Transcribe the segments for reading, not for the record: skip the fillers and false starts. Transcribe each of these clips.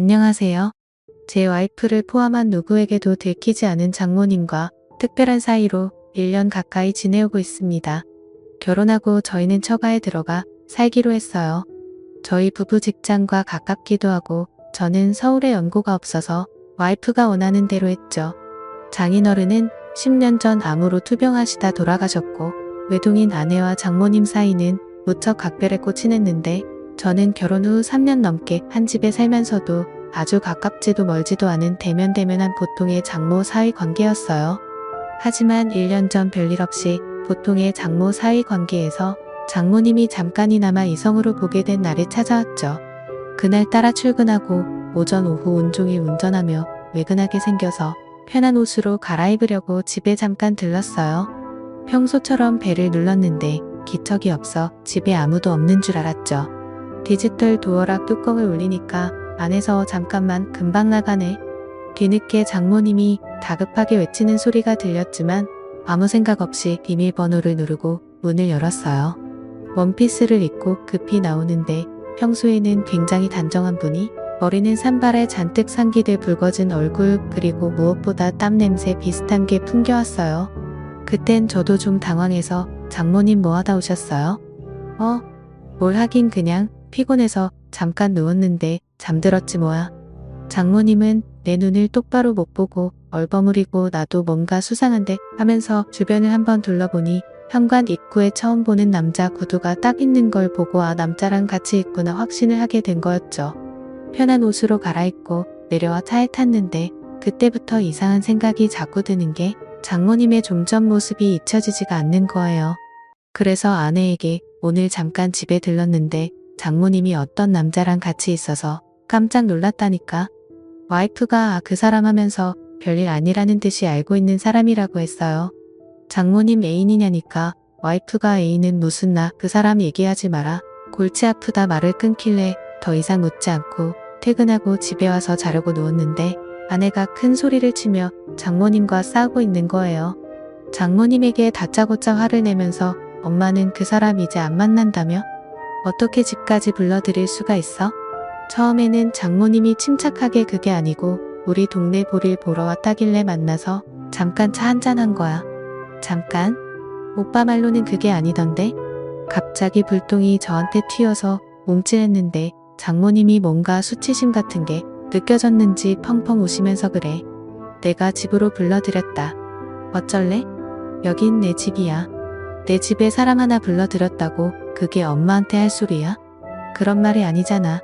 안녕하세요. 제 와이프를 포함한 누구에게도 들키지 않은 장모님과 특별한 사이로 1년 가까이 지내오고 있습니다. 결혼하고 저희는 처가에 들어가 살기로 했어요. 저희 부부 직장과 가깝기도 하고 저는 서울에 연고가 없어서 와이프가 원하는 대로 했죠. 장인어른은 10년 전 암으로 투병하시다 돌아가셨고 외동인 아내와 장모님 사이는 무척 각별했고 친했는데 저는 결혼 후 3년 넘게 한 집에 살면서도 아주 가깝지도 멀지도 않은 대면대면한 보통의 장모 사위 관계였어요. 하지만 1년 전 별일 없이 보통의 장모 사위 관계에서 장모님이 잠깐이나마 이성으로 보게 된 날이 찾아왔죠. 그날따라 출근하고 오전 오후 온종일 운전하며 외근하게 생겨서 편한 옷으로 갈아입으려고 집에 잠깐 들렀어요. 평소처럼 벨을 눌렀는데 기척이 없어 집에 아무도 없는 줄 알았죠. 디지털 도어락 뚜껑을 올리니까 안에서 잠깐만 금방 나가네. 뒤늦게 장모님이 다급하게 외치는 소리가 들렸지만 아무 생각 없이 비밀번호를 누르고 문을 열었어요. 원피스를 입고 급히 나오는데 평소에는 굉장히 단정한 분이 머리는 산발에 잔뜩 상기돼 붉어진 얼굴 그리고 무엇보다 땀 냄새 비슷한 게 풍겨왔어요. 그땐 저도 좀 당황해서 장모님 뭐 하다 오셨어요? 뭘 하긴 그냥 피곤해서 잠깐 누웠는데 잠들었지 뭐야. 장모님은 내 눈을 똑바로 못 보고 얼버무리고 나도 뭔가 수상한데 하면서 주변을 한번 둘러보니 현관 입구에 처음 보는 남자 구두가 딱 있는 걸 보고 아 남자랑 같이 있구나 확신을 하게 된 거였죠. 편한 옷으로 갈아입고 내려와 차에 탔는데 그때부터 이상한 생각이 자꾸 드는 게 장모님의 좀 전 모습이 잊혀지지가 않는 거예요. 그래서 아내에게 오늘 잠깐 집에 들렀는데 장모님이 어떤 남자랑 같이 있어서 깜짝 놀랐다니까. 와이프가 그 사람 하면서 별일 아니라는 듯이 알고 있는 사람이라고 했어요. 장모님 애인이냐니까 와이프가 애인은 무슨 나 그 사람 얘기하지 마라. 골치 아프다 말을 끊길래 더 이상 묻지 않고 퇴근하고 집에 와서 자려고 누웠는데 아내가 큰 소리를 치며 장모님과 싸우고 있는 거예요. 장모님에게 다짜고짜 화를 내면서 엄마는 그 사람 이제 안 만난다며? 어떻게 집까지 불러들일 수가 있어? 처음에는 장모님이 침착하게 그게 아니고 우리 동네 볼일 보러 왔다길래 만나서 잠깐 차 한잔한 거야. 잠깐? 오빠 말로는 그게 아니던데? 갑자기 불똥이 저한테 튀어서 움찔했는데 장모님이 뭔가 수치심 같은 게 느껴졌는지 펑펑 우시면서 그래. 내가 집으로 불러들였다. 어쩔래? 여긴 내 집이야. 내 집에 사람 하나 불러들였다고 그게 엄마한테 할 소리야? 그런 말이 아니잖아.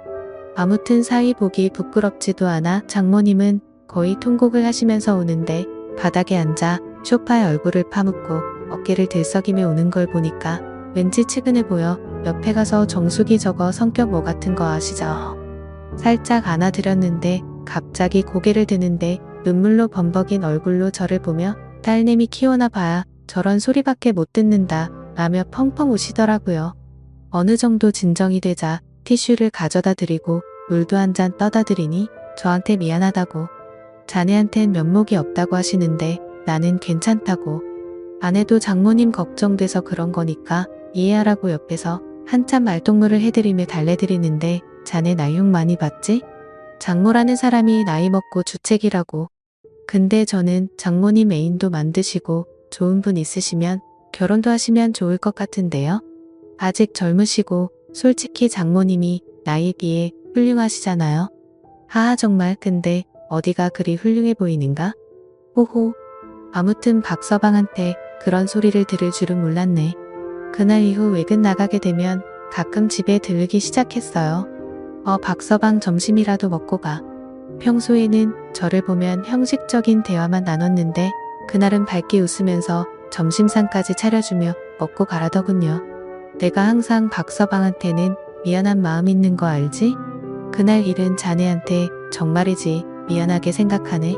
아무튼 사위 보기 부끄럽지도 않아 장모님은 거의 통곡을 하시면서 오는데 바닥에 앉아 소파에 얼굴을 파묻고 어깨를 들썩이며 오는 걸 보니까 왠지 측은해 보여. 옆에 가서 정수기 저거 성격 뭐 같은 거 아시죠? 살짝 안아드렸는데 갑자기 고개를 드는데 눈물로 범벅인 얼굴로 저를 보며 딸내미 키워나 봐야 저런 소리밖에 못 듣는다 라며 펑펑 우시더라고요. 어느 정도 진정이 되자 티슈를 가져다 드리고 물도 한 잔 떠다 드리니 저한테 미안하다고 자네한텐 면목이 없다고 하시는데 나는 괜찮다고 아내도 장모님 걱정돼서 그런 거니까 이해하라고 옆에서 한참 말동무를 해드리며 달래드리는데 자네 나이욕 많이 받지? 장모라는 사람이 나이 먹고 주책이라고. 근데 저는 장모님 애인도 만드시고 좋은 분 있으시면 결혼도 하시면 좋을 것 같은데요. 아직 젊으시고 솔직히 장모님이 나이에 비해 훌륭하시잖아요. 하하 정말 근데 어디가 그리 훌륭해 보이는가? 호호. 아무튼 박서방한테 그런 소리를 들을 줄은 몰랐네. 그날 이후 외근 나가게 되면 가끔 집에 들르기 시작했어요. 박서방 점심이라도 먹고 가. 평소에는 저를 보면 형식적인 대화만 나눴는데 그날은 밝게 웃으면서 점심상까지 차려주며 먹고 가라더군요. 내가 항상 박서방한테는 미안한 마음 있는 거 알지? 그날 일은 자네한테 정말이지 미안하게 생각하네.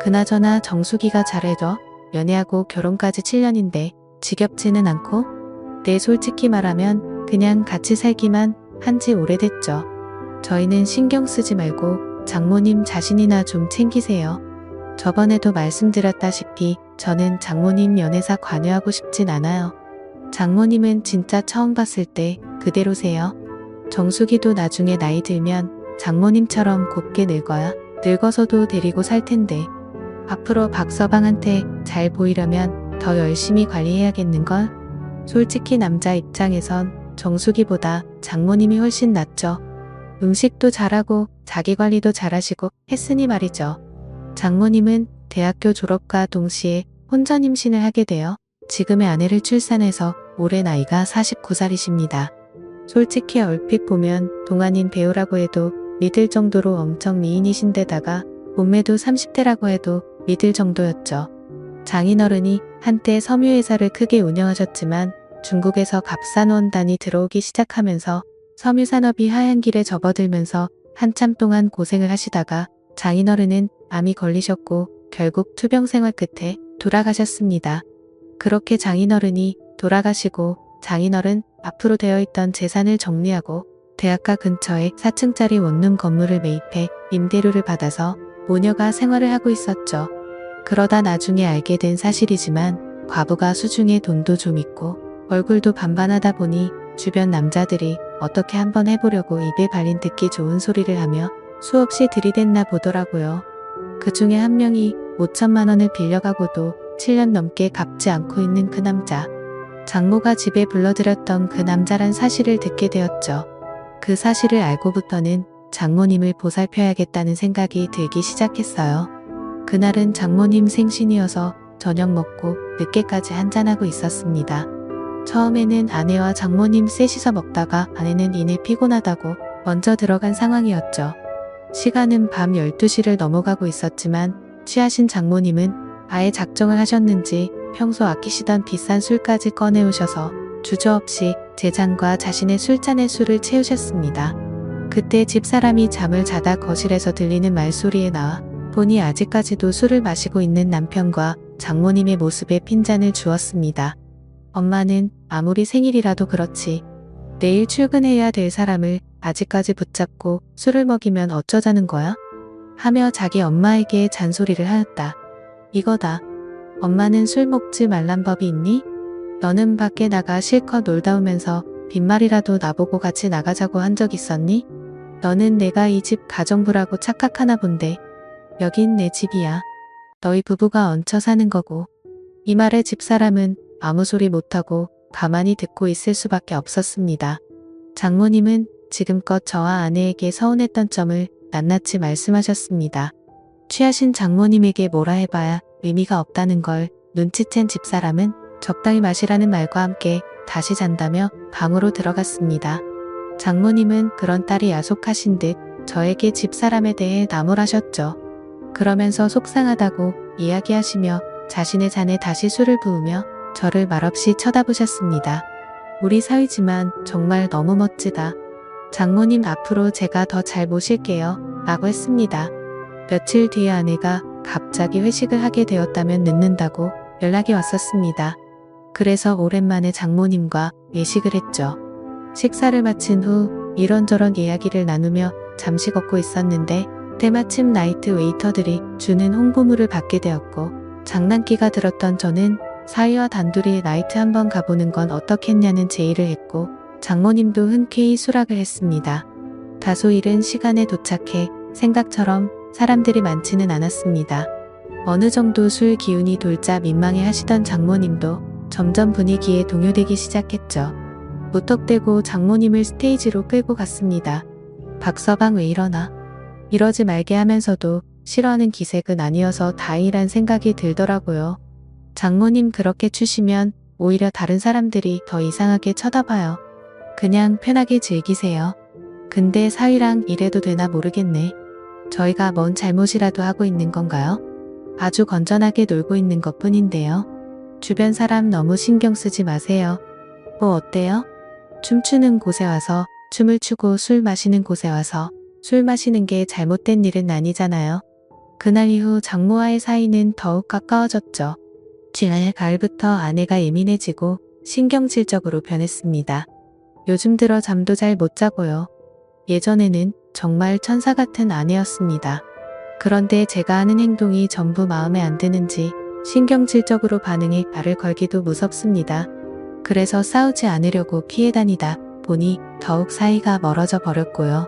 그나저나 정수기가 잘해줘. 연애하고 결혼까지 7년인데 지겹지는 않고? 네 솔직히 말하면 그냥 같이 살기만 한지 오래됐죠. 저희는 신경 쓰지 말고 장모님 자신이나 좀 챙기세요. 저번에도 말씀드렸다시피 저는 장모님 연애사 관여하고 싶진 않아요. 장모님은 진짜 처음 봤을 때 그대로세요. 정수기도 나중에 나이 들면 장모님처럼 곱게 늙어야 늙어서도 데리고 살 텐데 앞으로 박서방한테 잘 보이려면 더 열심히 관리해야겠는걸? 솔직히 남자 입장에선 정숙이보다 장모님이 훨씬 낫죠. 음식도 잘하고 자기 관리도 잘하시고 했으니 말이죠. 장모님은 대학교 졸업과 동시에 혼전 임신을 하게 되어 지금의 아내를 출산해서 올해 나이가 49살이십니다. 솔직히 얼핏 보면 동안인 배우라고 해도 믿을 정도로 엄청 미인이신데다가 몸매도 30대라고 해도 믿을 정도였죠. 장인어른이 한때 섬유회사를 크게 운영하셨지만 중국에서 값싼 원단이 들어오기 시작하면서 섬유산업이 하얀 길에 접어들면서 한참 동안 고생을 하시다가 장인어른은 암이 걸리셨고 결국 투병 생활 끝에 돌아가셨습니다. 그렇게 장인어른이 돌아가시고 장인어른 앞으로 되어 있던 재산을 정리하고 대학가 근처에 4층짜리 원룸 건물을 매입해 임대료를 받아서 모녀가 생활을 하고 있었죠. 그러다 나중에 알게 된 사실이지만 과부가 수중에 돈도 좀 있고 얼굴도 반반하다 보니 주변 남자들이 어떻게 한번 해보려고 입에 발린 듣기 좋은 소리를 하며 수없이 들이댔나 보더라고요. 그 중에 한 명이 5천만 원을 빌려가고도 7년 넘게 갚지 않고 있는 그 남자. 장모가 집에 불러들였던 그 남자란 사실을 듣게 되었죠. 그 사실을 알고부터는 장모님을 보살펴야겠다는 생각이 들기 시작했어요. 그날은 장모님 생신이어서 저녁 먹고 늦게까지 한잔하고 있었습니다. 처음에는 아내와 장모님 셋이서 먹다가 아내는 이내 피곤하다고 먼저 들어간 상황이었죠. 시간은 밤 12시를 넘어가고 있었지만 취하신 장모님은 아예 작정을 하셨는지 평소 아끼시던 비싼 술까지 꺼내오셔서 주저없이 제 잔과 자신의 술잔에 술을 채우셨습니다. 그때 집사람이 잠을 자다 거실에서 들리는 말소리에 나와 보니 아직까지도 술을 마시고 있는 남편과 장모님의 모습에 핀잔을 주었습니다. 엄마는 아무리 생일이라도 그렇지 내일 출근해야 될 사람을 아직까지 붙잡고 술을 먹이면 어쩌자는 거야? 하며 자기 엄마에게 잔소리를 하였다. 이거다. 엄마는 술 먹지 말란 법이 있니? 너는 밖에 나가 실컷 놀다 오면서 빈말이라도 나보고 같이 나가자고 한 적 있었니? 너는 내가 이 집 가정부라고 착각하나 본데 여긴 내 집이야. 너희 부부가 얹혀 사는 거고. 이 말에 집사람은 아무 소리 못하고 가만히 듣고 있을 수밖에 없었습니다. 장모님은 지금껏 저와 아내에게 서운했던 점을 낱낱이 말씀하셨습니다. 취하신 장모님에게 뭐라 해봐야 의미가 없다는 걸 눈치챈 집사람은 적당히 마시라는 말과 함께 다시 잔다며 방으로 들어갔습니다. 장모님은 그런 딸이 야속하신 듯 저에게 집사람에 대해 나무라셨죠. 그러면서 속상하다고 이야기하시며 자신의 잔에 다시 술을 부으며 저를 말없이 쳐다보셨습니다. 우리 사위지만 정말 너무 멋지다. 장모님 앞으로 제가 더 잘 모실게요. 라고 했습니다. 며칠 뒤에 아내가 갑자기 회식을 하게 되었다면 늦는다고 연락이 왔었습니다. 그래서 오랜만에 장모님과 외식을 했죠. 식사를 마친 후 이런저런 이야기를 나누며 잠시 걷고 있었는데 때마침 나이트 웨이터들이 주는 홍보물을 받게 되었고 장난기가 들었던 저는 사위와 단둘이 나이트 한번 가보는 건 어떻겠냐는 제의를 했고 장모님도 흔쾌히 수락을 했습니다. 다소 이른 시간에 도착해 생각처럼 사람들이 많지는 않았습니다. 어느 정도 술 기운이 돌자 민망해 하시던 장모님도 점점 분위기에 동요되기 시작했죠. 무턱대고 장모님을 스테이지로 끌고 갔습니다. 박서방 왜 이러나? 이러지 말게 하면서도 싫어하는 기색은 아니어서 다행이란 생각이 들더라고요. 장모님 그렇게 추시면 오히려 다른 사람들이 더 이상하게 쳐다봐요. 그냥 편하게 즐기세요. 근데 사위랑 이래도 되나 모르겠네. 저희가 뭔 잘못이라도 하고 있는 건가요? 아주 건전하게 놀고 있는 것 뿐인데요. 주변 사람 너무 신경 쓰지 마세요. 뭐 어때요? 춤추는 곳에 와서 춤을 추고 술 마시는 곳에 와서 술 마시는 게 잘못된 일은 아니잖아요. 그날 이후 장모와의 사이는 더욱 가까워졌죠. 지난해 가을부터 아내가 예민해지고 신경질적으로 변했습니다. 요즘 들어 잠도 잘 못 자고요. 예전에는 정말 천사 같은 아내였습니다. 그런데 제가 하는 행동이 전부 마음에 안 드는지 신경질적으로 반응해 말을 걸기도 무섭습니다. 그래서 싸우지 않으려고 피해 다니다 보니 더욱 사이가 멀어져 버렸고요.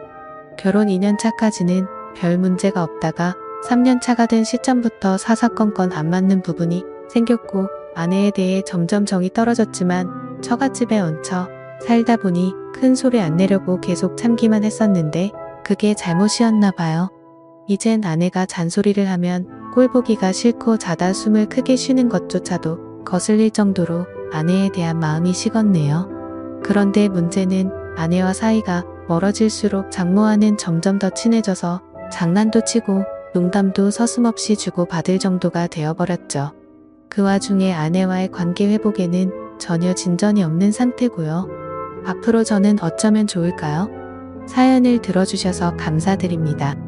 결혼 2년 차까지는 별 문제가 없다가 3년 차가 된 시점부터 사사건건 안 맞는 부분이 생겼고 아내에 대해 점점 정이 떨어졌지만 처갓집에 얹혀 살다 보니 큰 소리 안 내려고 계속 참기만 했었는데 그게 잘못이었나 봐요. 이젠 아내가 잔소리를 하면 꼴보기가 싫고 자다 숨을 크게 쉬는 것조차도 거슬릴 정도로 아내에 대한 마음이 식었네요. 그런데 문제는 아내와 사이가 멀어질수록 장모와는 점점 더 친해져서 장난도 치고 농담도 서슴없이 주고받을 정도가 되어버렸죠. 그 와중에 아내와의 관계 회복에는 전혀 진전이 없는 상태고요. 앞으로 저는 어쩌면 좋을까요? 사연을 들어주셔서 감사드립니다.